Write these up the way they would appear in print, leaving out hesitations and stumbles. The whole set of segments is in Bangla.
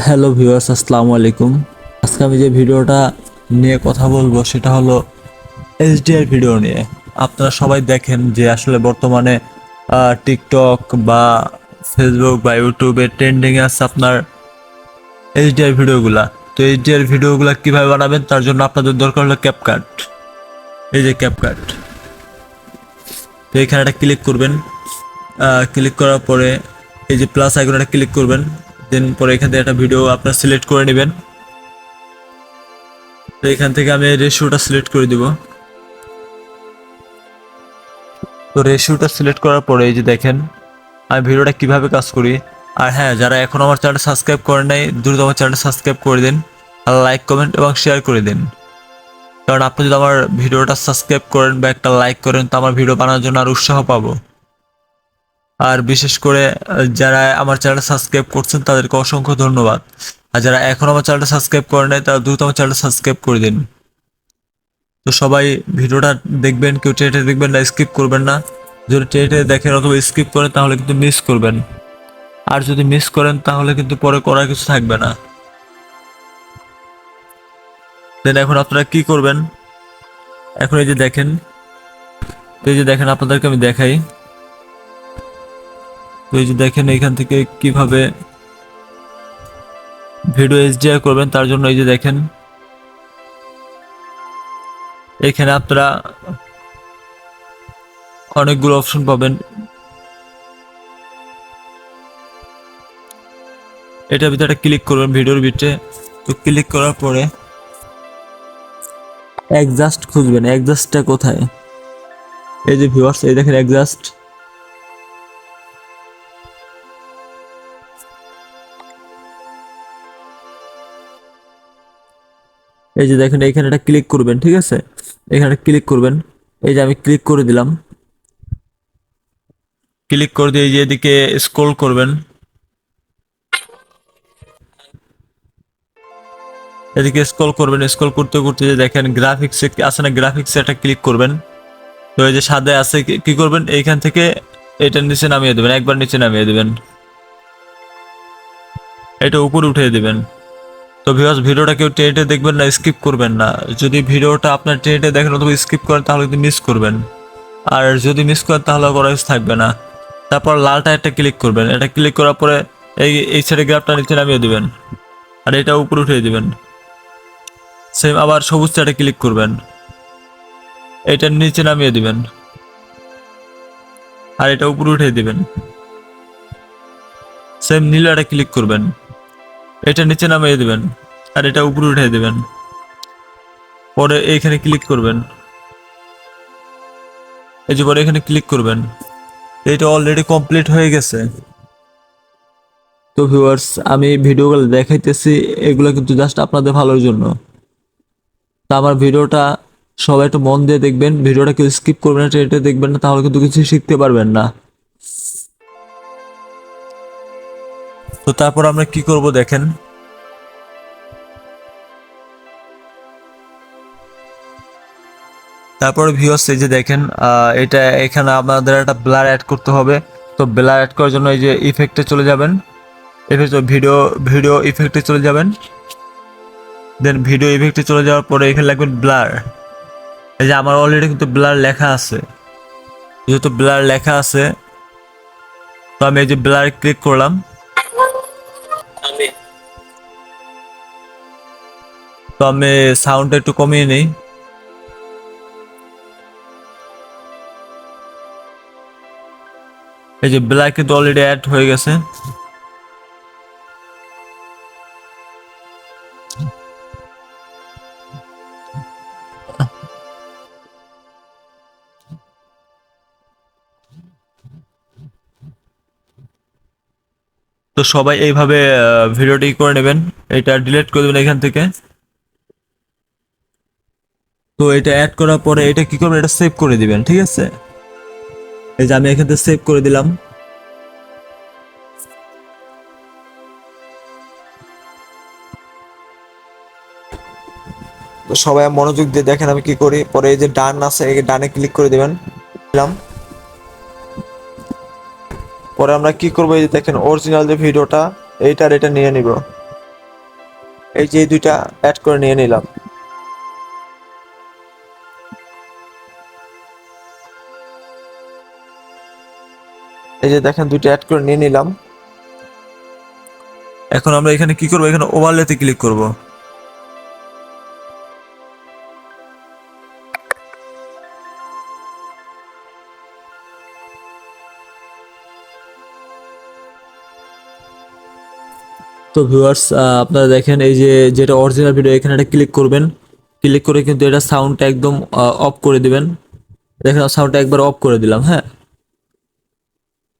হ্যালো ভিউয়ার্স, আসসালামু আলাইকুম। আজকে আমি যে ভিডিওটা নিয়ে কথা বলবো সেটা হলো এইচডিআর ভিডিও নিয়ে। আপনারা সবাই দেখেন যে আসলে বর্তমানে টিকটক বা ফেসবুক বা ইউটিউবে ট্রেন্ডিংয়ে আছে আপনার এইচডিআর ভিডিওগুলা। তো এইচডিআর ভিডিওগুলা কিভাবে বানাবেন তার জন্য আপনাদের দরকার হলো ক্যাপকাট। এই যে ক্যাপকাট, তো এখানে একটা ক্লিক করবেন। ক্লিক করার পরে এই যে প্লাস আইকনটা ক্লিক করবেন। দেন পরে এখান থেকে একটা ভিডিও আপনার সিলেক্ট করে নেবেন। তো এখান থেকে আমি রেশিওটা সিলেক্ট করে দিব। তো রেশিওটা সিলেক্ট করার পরে এই যে দেখেন আমি ভিডিওটা কিভাবে কাজ করি। আর হ্যাঁ, যারা এখন আমার চ্যানেলটা সাবস্ক্রাইব করেন নাই, দ্রুত আমার চ্যানেলটা সাবস্ক্রাইব করে দিন, আর লাইক কমেন্ট এবং শেয়ার করে দিন। কারণ আপনি যদি আমার ভিডিওটা সাবস্ক্রাইব করেন বা একটা লাইক করেন তো আমার ভিডিও বানানোর জন্য আর উৎসাহ পাবো। আর বিশেষ করে যারা আমার চ্যানেলটা সাবস্ক্রাইব করছেন তাদেরকে অসংখ্য ধন্যবাদ। আর যারা এখন আমার চ্যানেলটা সাবস্ক্রাইব করেন নাই তারা দ্রুত আমার চ্যানেলটা সাবস্ক্রাইব করে দিন। তো সবাই ভিডিওটা দেখবেন, কেউ টেটে দেখবেন না, স্কিপ করবেন না। যদি টেটে দেখেন অথবা স্কিপ করেন তাহলে কিন্তু মিস করবেন। আর যদি মিস করেন তাহলে কিন্তু পরে করার কিছু থাকবে না। দেন এখন আপনারা কি করবেন, এখন এই যে দেখেন, এই যে দেখেন আপনাদেরকে আমি দেখাই। তো এই যে দেখেন এইখান থেকে কিভাবে ভিডিও এইচডিআর করবেন তার জন্য এই যে দেখেন এখানে আপনারা অনেকগুলো অপশন পাবেন। এটার ভিতরে একটা ক্লিক করবেন ভিডিওর ভিতরে। তো ক্লিক করার পরে অ্যাডজাস্ট খুঁজবেন। অ্যাডজাস্টটা কোথায়? এই যে ভিউয়ার্স, এই দেখেন অ্যাডজাস্ট। এই যে দেখেন এখানে একটা ক্লিক করবেন, ঠিক আছে? এখানে ক্লিক করবেন। এই যে আমি ক্লিক করে দিলাম। ক্লিক করে দিয়ে এই যে এদিকে স্ক্রল করবেন। এদিকে স্ক্রল করবেন, স্ক্রল করতে করতে যে দেখেন গ্রাফিক্সে আছে না, গ্রাফিক্সে একটা ক্লিক করবেন। তো এই যে সাদা আছে, কি করবেন এইখান থেকে এটার নিচে নামিয়ে দেবেন, একবার নিচে নামিয়ে দেবেন, এটা উপরে উঠিয়ে দেবেন। তো ভিউয়ার্স, ভিডিওটা কেউ টেনে দেখবেন না, স্কিপ করবেন না। যদি ভিডিওটা আপনার টেনে দেখেন অথবা স্কিপ করেন তাহলে কিন্তু মিস করবেন। আর যদি মিস করেন তাহলে করার কিছু থাকবে না। তারপর লালটা একটা ক্লিক করবেন, এটা ক্লিক করার পরে এই এই সাইডে গ্রাফটা নিচে নামিয়ে দেবেন, আর এটা উপরে উঠিয়ে দিবেন। সেম আবার সবুজটা একটা ক্লিক করবেন, এটা নিচে নামিয়ে দিবেন, আর এটা উপরে উঠিয়ে দিবেন। সেম নীলাটা ক্লিক করবেন, এটা নিচে নামিয়ে দিবেন, আর এটা উপরে উঠিয়ে দিবেন। পরে এইখানে ক্লিক করবেন, এই যে পরে এখানে ক্লিক করবেন। এটা অলরেডি কমপ্লিট হয়ে গেছে। তো ভিউয়ার্স, আমি ভিডিওগুলো দেখাইতেছি, এগুলো কিন্তু জাস্ট আপনাদের ভালোর জন্য। তা আমার ভিডিওটা সবাই একটু মন দিয়ে দেখবেন, ভিডিওটা কেউ স্কিপ করবেন না, এটা দেখবেন না, তাহলে কিন্তু কিছু শিখতে পারবেন না। তো তারপর আমরা কি করব দেখেন। তারপরে ভিউয়ার্স, এই যে দেখেন এটা এখানে আমাদের একটা ব্লার অ্যাড করতে হবে। তো ব্লার অ্যাড করার জন্য এই যে ইফেক্টে চলে যাবেন, ভিডিও ভিডিও ইফেক্টে চলে যাবেন। দেন ভিডিও ইফেক্টে চলে যাওয়ার পরে এখানে লাগবেন ব্লার। এই যে আমার অলরেডি কিন্তু ব্লার লেখা আছে, যেহেতু ব্লার লেখা আছে তো আমি এই যে ব্লার ক্লিক করলাম। তো আমি সাউন্ডটা একটু কমিয়ে নিই। এই যে ব্লার কিন্তু অলরেডি অ্যাড হয়ে গেছে। তো সবাই এইভাবে ভিডিওটি করে নেবেন, এটা ডিলিট করে দেবেন এখান থেকে। তো এটা অ্যাড করার পরে এটা কি করবেন, এটা সেভ করে দিবেন, ঠিক আছে? এই যে আমি এখান থেকে সেভ করে দিলাম। তো সবাই মনোযোগ দিয়ে দেখেন আমি কি করি। পরে এই যে ডান আছে, এই ডানে ক্লিক করে দিবেন, দিলাম। পরে আমরা কি করবো, এই যে দেখেন অরিজিনাল যে ভিডিওটা এইটার এটা নিয়ে নিব। এই যে এই দুইটা অ্যাড করে নিয়ে নিলাম। এই যে দেখেন দুইটা অ্যাড করে নিয়ে নিলাম। এখন আমরা এখানে কি করব, এখানে ওভারলেতে ক্লিক করব। তো ভিউয়ার্স, আপনারা দেখেন এই যে যেটা অরিজিনাল ভিডিও, এখানে একটা ক্লিক করবেন। ক্লিক করে কিন্তু এটা সাউন্ডটা একদম অফ করে দিবেন। দেখেন সাউন্ডটা একবার অফ করে দিলাম, হ্যাঁ।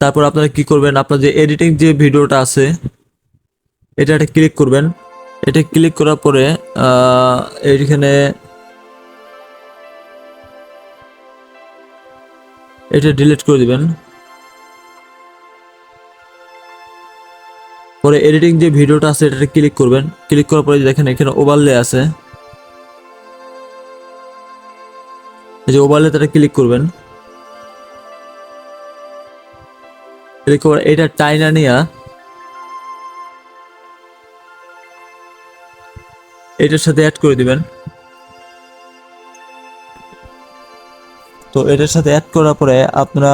তারপর আপনারা কি করবেন, আপনার যে এডিটিং যে ভিডিওটা আছে এটা একটা ক্লিক করবেন। এটা ক্লিক করার পরে এইখানে এটা ডিলিট করে দিবেন। পরে এডিটিং যে ভিডিওটা আছে এটা ক্লিক করবেন। ক্লিক করার পরে দেখেন এখানে ওভারলে আছে, এই যে ওভারলেতে ক্লিক করবেন। ক্লিক করে এটা টাইনা নিয়া এটার সাথে অ্যাড করে দিবেন। তো এটার সাথে অ্যাড করার পরে আপনারা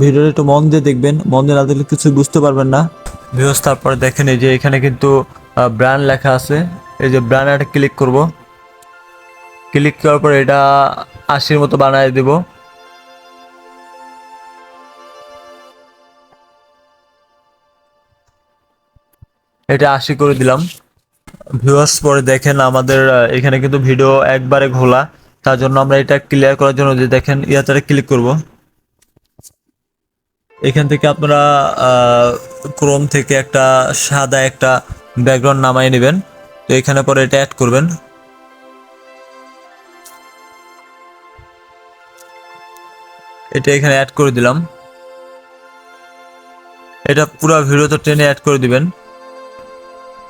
ভিডিওটা একটু মন দিয়ে দেখবেন, মন দিয়ে না দেখলে কিছু বুঝতে পারবেন না। ভিউয়ার্স, তারপরে দেখেন এই যে এখানে কিন্তু ব্র্যান্ড লেখা আছে। এই যে ব্র্যান্ড ক্লিক করব। ক্লিক করার পরে এটা 80-র মতো বানায় দেব। এটা 80 করে দিলাম। ভিউয়ার্স, পরে দেখেন আমাদের এখানে কিন্তু ভিডিও একবারে ঘোলা। তার জন্য আমরা এটা ক্লিয়ার করার জন্য যে দেখেন ইয়াতে ক্লিক করব। এখান থেকে আপনারা ক্রোম থেকে একটা সাদা একটা ব্যাকগ্রাউন্ড নামাই নেবেন। তো এখানে পরে এটা অ্যাড করবেন। এটা এখানে অ্যাড করে দিলাম। এটা পুরো ভিডিওতে টেনে অ্যাড করে দিবেন।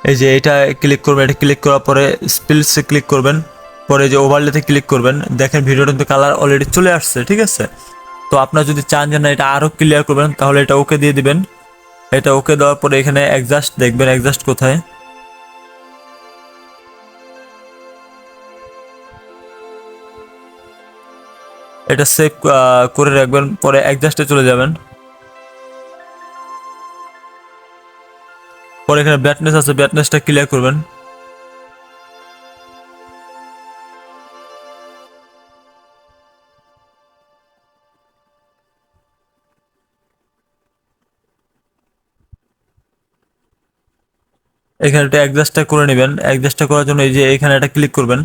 এই যে এটা ক্লিক করবেন। এটা ক্লিক করার পরে স্পিলসে ক্লিক করবেন। পরে যে ওভারলেতে ক্লিক করবেন। দেখেন ভিডিওটা কিন্তু কালার অলরেডি চলে আসছে, ঠিক আছে। তো আপনারা যদি চান যে না এটা আরো ক্লিয়ার করবেন, তাহলে এটা ওকে দিয়ে দিবেন। এটা ওকে দেওয়ার পরে এখানে অ্যাডজাস্ট দেখবেন, অ্যাডজাস্ট কোথায়, এটা সেভ করে রাখবেন। পরে অ্যাডজাস্টে চলে যাবেন। পরে এখানে ব্রাইটনেস আছে, ব্রাইটনেসটা ক্লিয়ার করবেন। এখানে একটা অ্যাডজাস্টটা করে নেবেন। অ্যাডজাস্টটা করার জন্য এই যে এখানে এটা ক্লিক করবেন।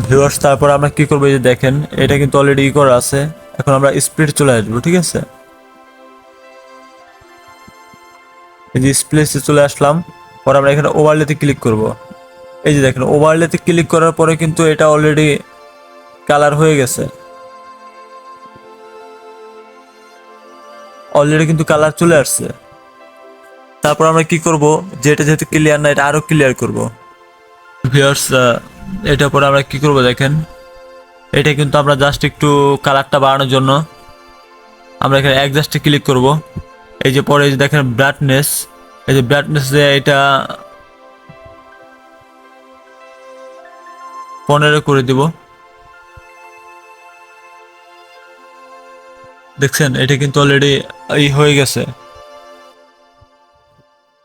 ভিউয়ার্স, তারপর আমরা কি করবো, এই যে দেখেন এটা কিন্তু অলরেডি করা আছে। এখন আমরা স্প্লিট চলে আসবো, ঠিক আছে। এই যে স্প্লিটে চলে আসলাম। পরে আমরা এখানে ওভারলেতে ক্লিক করব। এই যে দেখেন ওভারলেতে ক্লিক করার পরে কিন্তু এটা অলরেডি কালার হয়ে গেছে। অলরেডি কিন্তু কালার চলে আসছে। তারপর আমরা কি করব, যে এটা যেহেতু ক্লিয়ার না, এটা আরো ক্লিয়ার করব। ভিউয়ার্স, এটা পরে আমরা কি করব দেখেন, এটা কিন্তু আমরা জাস্ট একটু কালারটা বাড়ানোর জন্য আমরা এখানে অ্যাডজাস্টে ক্লিক করব। এই যে পরে এই যে দেখেন ব্রাইটনেস, এই যে ব্রাইটনেস এটা 15 করে দিব। দেখছেন এটা কিন্তু অলরেডি এই হয়ে গেছে।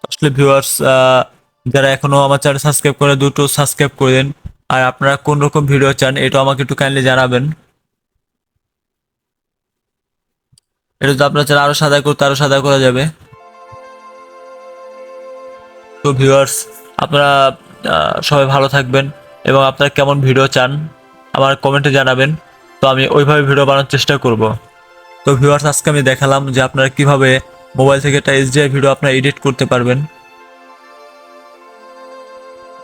আসলে ভিউয়ার্স, যারা এখনো আমার চ্যানেল সাবস্ক্রাইব করে দুটো সাবস্ক্রাইব করে দেন। আর আপনারা কোন রকম ভিডিও চান এটা আমাকে একটু কাইন্ডলি জানাবেন। এটা যদি আপনারা চান আরো সাদা করতে, আরো সাদা করা যাবে। তো ভিউয়ার্স, আপনারা সবাই ভালো থাকবেন এবং আপনারা কেমন ভিডিও চান আমার কমেন্টে জানাবেন। তো আমি ওইভাবে ভিডিও বানানোর চেষ্টা করব। তো ভিউয়ার্স, আজকে আমি দেখালাম যে আপনারা কিভাবে মোবাইল থেকে একটা এইচডিআই ভিডিও আপনারা এডিট করতে পারবেন।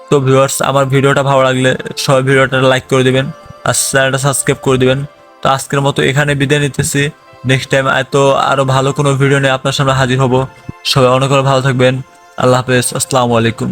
তো ভিউয়ার্স, আমার ভিডিওটা ভালো লাগলে সবাই ভিডিওটা লাইক করে দিবেন আর চ্যানেলটা সাবস্ক্রাইব করে দিবেন। তো আজকের মতো এখানে বিদায় নিতেছি। নেক্সট টাইম আরো ভালো কোনো ভিডিও নিয়ে আপনার সামনে হাজির হব। সবাই অনেক ভালো থাকবেন। আল্লাহ হাফেজ, আসসালামু আলাইকুম।